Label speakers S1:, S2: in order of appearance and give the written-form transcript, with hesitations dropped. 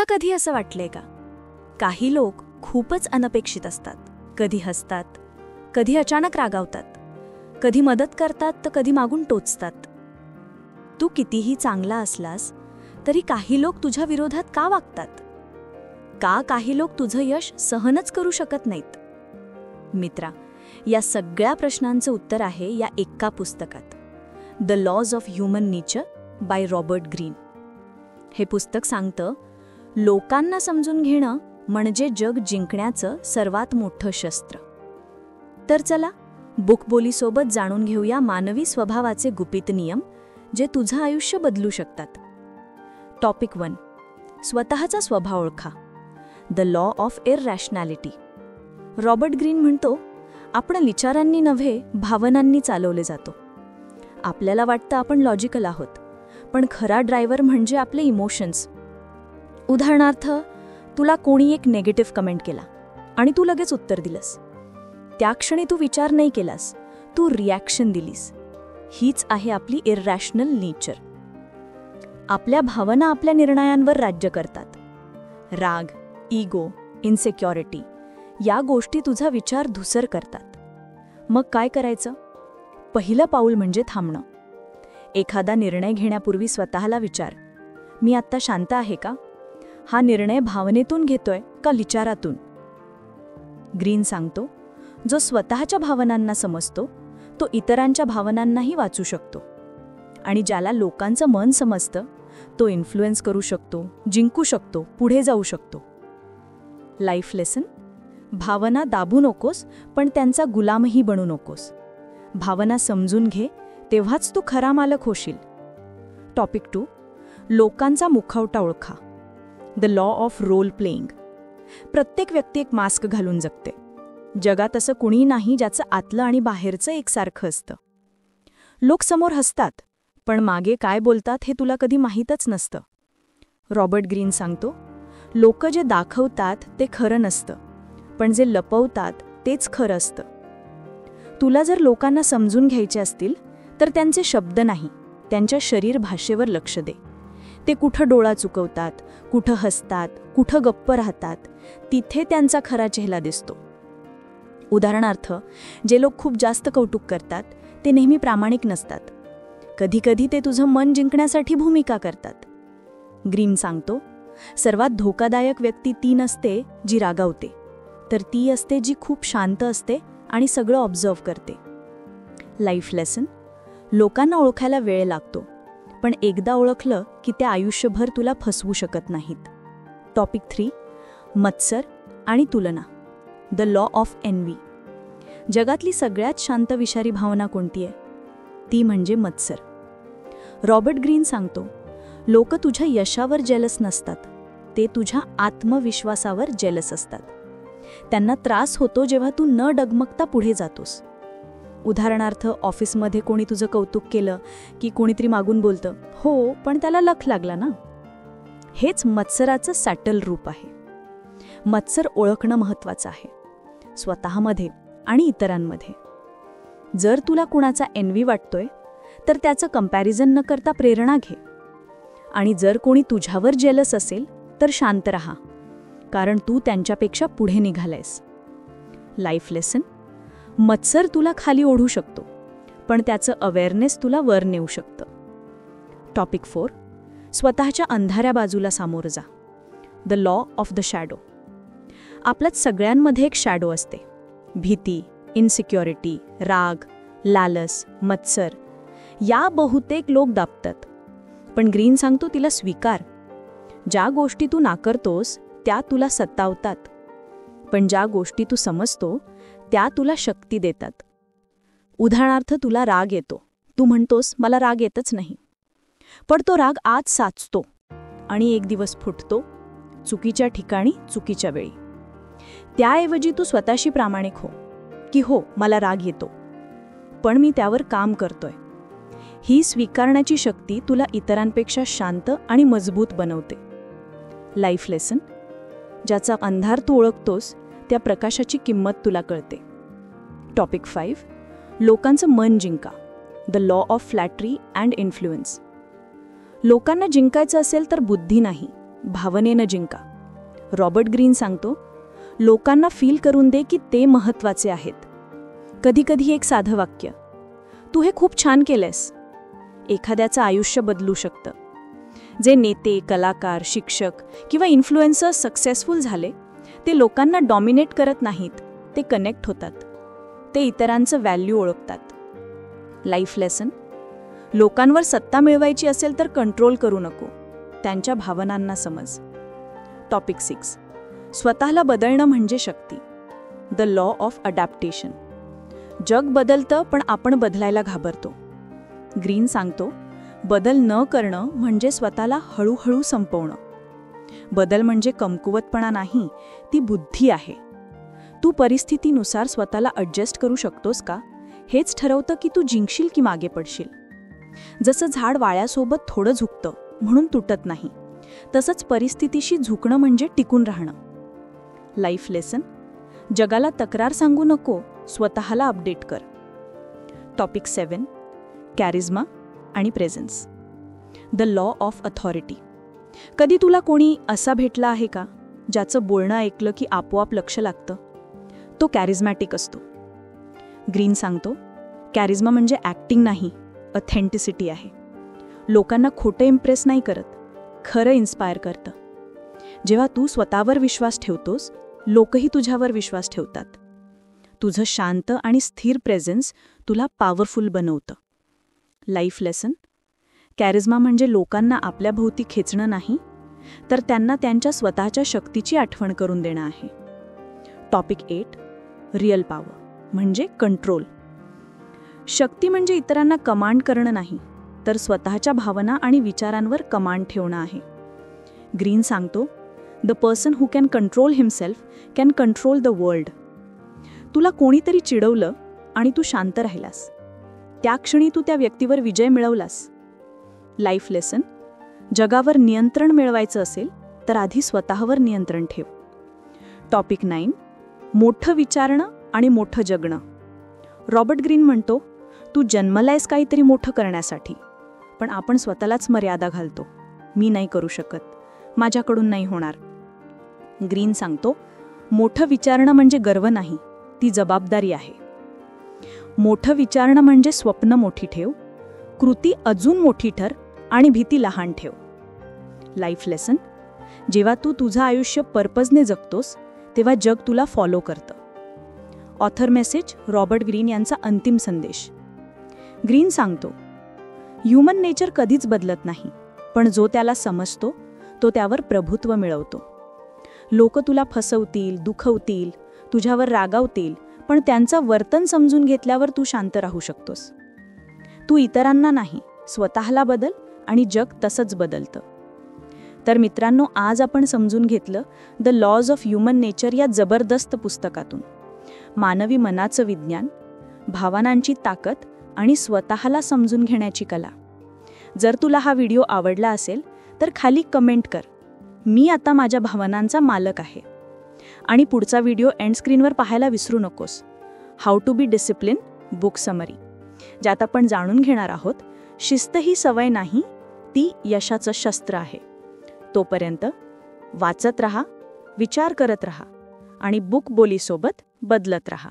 S1: तुला कधी असं वाटलंय का? काही लोक खूपच अनपेक्षित असतात. कधी हसतात, कधी अचानक रागावतात, कधी मदत करतात तर कधी मागून टोचतात. तू कितीही चांगला असलास तरी काही लोक तुझ्या विरोधात का वागतात? का काही लोक तुझं यश सहनच करू शकत नाहीत? मित्रा, या सगळ्या प्रश्नांचं उत्तर आहे या एका पुस्तकात, the laws of human nature by Robert Greene. हे पुस्तक सांगतं, लोकांना समजून घेणं म्हणजे जग जिंकण्याचं सर्वात मोठं शस्त्र. तर चला, बुकबोलीसोबत जाणून घेऊया मानवी स्वभावाचे गुपित नियम जे तुझं आयुष्य बदलू शकतात. टॉपिक 1. स्वतःचा स्वभाव ओळखा. The law of irrationality. Robert Greene म्हणतो, आपण विचारांनी नव्हे भावनांनी चालवले जातो. आपल्याला वाटतं आपण लॉजिकल आहोत, पण खरा ड्रायव्हर म्हणजे आपले इमोशन्स. उदाहरणार्थ, तुला कोणी एक नेगेटिव्ह कमेंट केला आणि तू लगेच उत्तर दिलंस. त्या क्षणी तू विचार नाही केलास, तू रिॲक्शन दिलीस. हीच आहे आपली इररॅशनल नेचर. आपल्या भावना आपल्या निर्णयांवर राज्य करतात. राग, इगो, इन्सिक्युरिटी या गोष्टी तुझा विचार धुसर करतात. मग काय करायचं? पहिलं पाऊल म्हणजे थांबणं. एखादा निर्णय घेण्यापूर्वी स्वतःला विचार, मी आत्ता शांत आहे का? हा निर्णय भावनेतून घेतोय का विचारातून? ग्रीन सांगतो, जो स्वतःच्या भावनांना समजतो तो इतरांच्या भावनांनाही वाचू शकतो. आणि ज्याला लोकांचं मन समजतं तो इन्फ्लुएन्स करू शकतो, जिंकू शकतो, पुढे जाऊ शकतो. लाईफ लेसन: भावना दाबू नकोस, पण त्यांचा गुलामही बनू नकोस. भावना समजून घे, तेव्हाच तू खरा मालक होशील. टॉपिक 2. लोकांचा मुखवटा ओळखा. The law of role playing. प्रत्येक व्यक्ती एक मास्क घालून जगते. जगात असं कुणी नाही ज्याचं आतलं आणि बाहेरचं एकसारखं असतं. लोक समोर हसतात, पण मागे काय बोलतात हे तुला कधी माहीतच नसतं. रॉबर्ट ग्रीन सांगतो, लोक जे दाखवतात ते खरं नसतं, पण जे लपवतात तेच खरं असतं. तुला जर लोकांना समजून घ्यायचे असतील तर त्यांचे शब्द नाही, त्यांच्या शरीर भाषेवर लक्ष दे. ते कुठं डोळा चुकवतात, कुठं हसतात, कुठं गप्प राहतात, तिथे त्यांचा खरा चेहरा दिसतो. उदाहरणार्थ, जे लोक खूप जास्त कौतुक करतात ते नेहमी प्रामाणिक नसतात. कधीकधी ते तुझं मन जिंकण्यासाठी भूमिका करतात. ग्रीन सांगतो, सर्वात धोकादायक व्यक्ती ती नसते जी रागावते, तर ती असते जी खूप शांत असते आणि सगळं ऑब्झर्व्ह करते. लाईफ लेसन: लोकांना ओळखायला वेळ लागतो, पण एकदा ओळखलं की ते आयुष्यभर तुला फसवू शकत नाहीत. टॉपिक 3. मत्सर आणि तुलना. The law of envy. जगातली सगळ्यात शांत विषारी भावना कोणती आहे? ती म्हणजे मत्सर. रॉबर्ट ग्रीन सांगतो, लोक तुझ्या यशावर जेलस नसतात, ते तुझ्या आत्मविश्वासावर जेलस असतात. त्यांना त्रास होतो जेव्हा तू न डगमगता पुढे जातोस. उदाहरणार्थ, ऑफिसमध्ये कोणी तुझं कौतुक केलं की कोणीतरी मागून बोलतं, हो पण त्याला लख लागला ना. हेच मत्सराचं सॅटल रूप आहे. मत्सर ओळखणं महत्त्वाचं आहे, स्वतःमध्ये आणि इतरांमध्ये. जर तुला कुणाचा एन्व्ही वाटतोय तर त्याचं कंपॅरिझन न करता प्रेरणा घे. आणि जर कोणी तुझ्यावर जेलस असेल तर शांत रहा, कारण तू त्यांच्यापेक्षा पुढे निघालायस. लाईफ लेसन: मत्सर तुला खाली ओढू शकतो, पण त्याचं अवेअरनेस तुला वर नेऊ शकतं. टॉपिक 4. स्वतःच्या अंधाऱ्या बाजूला सामोरं जा. The law of the shadow. आपल्यात सगळ्यांमध्ये एक शॅडो असते. भीती, इन्सिक्युरिटी, राग, लालस, मत्सर या बहुतेक लोक दाबतात. पण ग्रीन सांगतो, तिला स्वीकार. ज्या गोष्टी तू नाकारतोस त्या तुला सतावतात, पण ज्या गोष्टी तू समजतो त्या तुला शक्ती देतात. उदाहरणार्थ, तुला राग येतो, तू म्हणतोस मला राग येतच नाही, पण तो राग आज साचतो आणि एक दिवस फुटतो, चुकीच्या ठिकाणी चुकीच्या वेळी. त्याऐवजी तू स्वतःशी प्रामाणिक हो की हो, मला राग येतो, पण मी त्यावर काम करतोय. ही स्वीकारण्याची शक्ती तुला इतरांपेक्षा शांत आणि मजबूत बनवते. लाईफ लेसन: ज्याचा अंधार तू ओळखतोस त्या प्रकाशाची किंमत तुला कळते. टॉपिक 5. लोकांचं मन जिंका. The law of flattery and influence. लोकांना जिंकायचं असेल तर बुद्धी नाही, भावनेनं जिंका. रॉबर्ट ग्रीन सांगतो, लोकांना फील करून दे की ते महत्त्वाचे आहेत. कधीकधी एक साधं वाक्य, तू हे खूप छान केलंयस, एखाद्याचं आयुष्य बदलू शकतं. जे नेते, कलाकार, शिक्षक किंवा इन्फ्लुएन्सर्स सक्सेसफुल झाले, ते लोकांना डॉमिनेट करत नाहीत, ते कनेक्ट होतात. ते इतरांचं व्हॅल्यू ओळखतात. लाईफ लेसन, लोकांवर सत्ता मिळवायची असेल तर कंट्रोल करू नको, त्यांच्या भावनांना समज. टॉपिक 6, स्वतःला बदलणं म्हणजे शक्ती. The law of adaptation. जग बदलतं पण आपण बदलायला घाबरतो. ग्रीन सांगतो, बदल न करणं म्हणजे स्वतःला हळूहळू संपवणं. बदल म्हणजे कमकुवतपणा नाही, ती बुद्धी आहे. तू परिस्थितीनुसार स्वतःला अडजस्ट करू शकतोस का, हेच ठरवतं की तू जिंकशील की मागे पडशील. जसं झाड वाळ्यासोबत थोडं झुकतं म्हणून तुटत नाही, तसंच परिस्थितीशी झुकणं म्हणजे टिकून राहणं. लाईफ लेसन, जगाला तक्रार सांगू नको, स्वतःला अपडेट कर. टॉपिक 7, कॅरिझमा आणि presence. The law of authority. कधी तुला कोणी असा भेटला आहे का, ज्याचं बोलणं ऐकलं की आपोआप लक्ष लागतं? तो कॅरिझमॅटिक असतो. ग्रीन सांगतो, कॅरिझमा म्हणजे ॲक्टिंग नाही, ऑथेंटिसिटी आहे. लोकांना खोटं इम्प्रेस नाही करत, खरं इन्स्पायर करतं. जेव्हा तू स्वतःवर विश्वास ठेवतोस, लोकही तुझ्यावर विश्वास ठेवतात. तुझं शांत आणि स्थिर प्रेझेन्स तुला पॉवरफुल बनवतं. लाईफ लेसन, कॅरिझमा म्हणजे लोकांना आपल्या भोवती खेचणं नाही, तर त्यांना त्यांच्या स्वतःच्या शक्तीची आठवण करून देणं आहे. टॉपिक 8, रिअल पॉवर म्हणजे कंट्रोल. शक्ती म्हणजे इतरांना कमांड करणं नाही, तर स्वतःच्या भावना आणि विचारांवर कमांड ठेवणं आहे. ग्रीन सांगतो, the person who can control himself can control the world. तुला कोणीतरी चिडवलं आणि तू शांत राहिलास, त्या क्षणी तू त्या व्यक्तीवर विजय मिळवलास. लाईफ लेसन, जगावर नियंत्रण मिळवायचं असेल तर आधी स्वतःवर नियंत्रण ठेव. टॉपिक 9, मोठं विचारणं आणि मोठं जगणं. रॉबर्ट ग्रीन म्हणतो, तू जन्मलायस काहीतरी मोठं करण्यासाठी, पण आपण स्वतःलाच मर्यादा घालतो. मी नाही करू शकत, माझ्याकडून नाही होणार. ग्रीन सांगतो, मोठं विचारणं म्हणजे गर्व नाही, ती जबाबदारी आहे. मोठं विचारणं म्हणजे स्वप्न मोठी ठेव, कृती अजून मोठी ठर आणि भीती लहान ठेव. लाईफ लेसन, जेव्हा तू तुझं आयुष्य पर्पजने जगतोस, तेव्हा जग तुला फॉलो करतं. ऑथर मेसेज, रॉबर्ट ग्रीन यांचा अंतिम संदेश. ग्रीन सांगतो, ह्युमन नेचर कधीच बदलत नाही, पण जो त्याला समजतो तो त्यावर प्रभुत्व मिळवतो. लोक तुला फसवतील, दुखवतील, तुझ्यावर रागावतील, पण त्यांचं वर्तन समजून घेतल्यावर तू शांत राहू शकतोस. तू इतरांना नाही, स्वतःला बदल आणि जग तसंच बदलतं. तर मित्रांनो, आज आपण समजून घेतलं the laws of human nature या जबरदस्त पुस्तकातून. मानवी मनाचं विज्ञान, भावनांची ताकद आणि स्वतःला समजून घेण्याची कला. जर तुला हा व्हिडिओ आवडला असेल तर खाली कमेंट कर, मी आता माझ्या भावनांचा मालक आहे. आणि पुढचा व्हिडिओ एंड स्क्रीनवर पाहायला विसरू नकोस. How to be discipline book summary, ज्यात आपण जाणून घेणार आहोत, शिस्त ही सवय नाही, ती यशाचं शस्त्र आहे. तोपर्यंत वाचत रहा, विचार करत रहा आणि बुक बोलीसोबत बदलत रहा.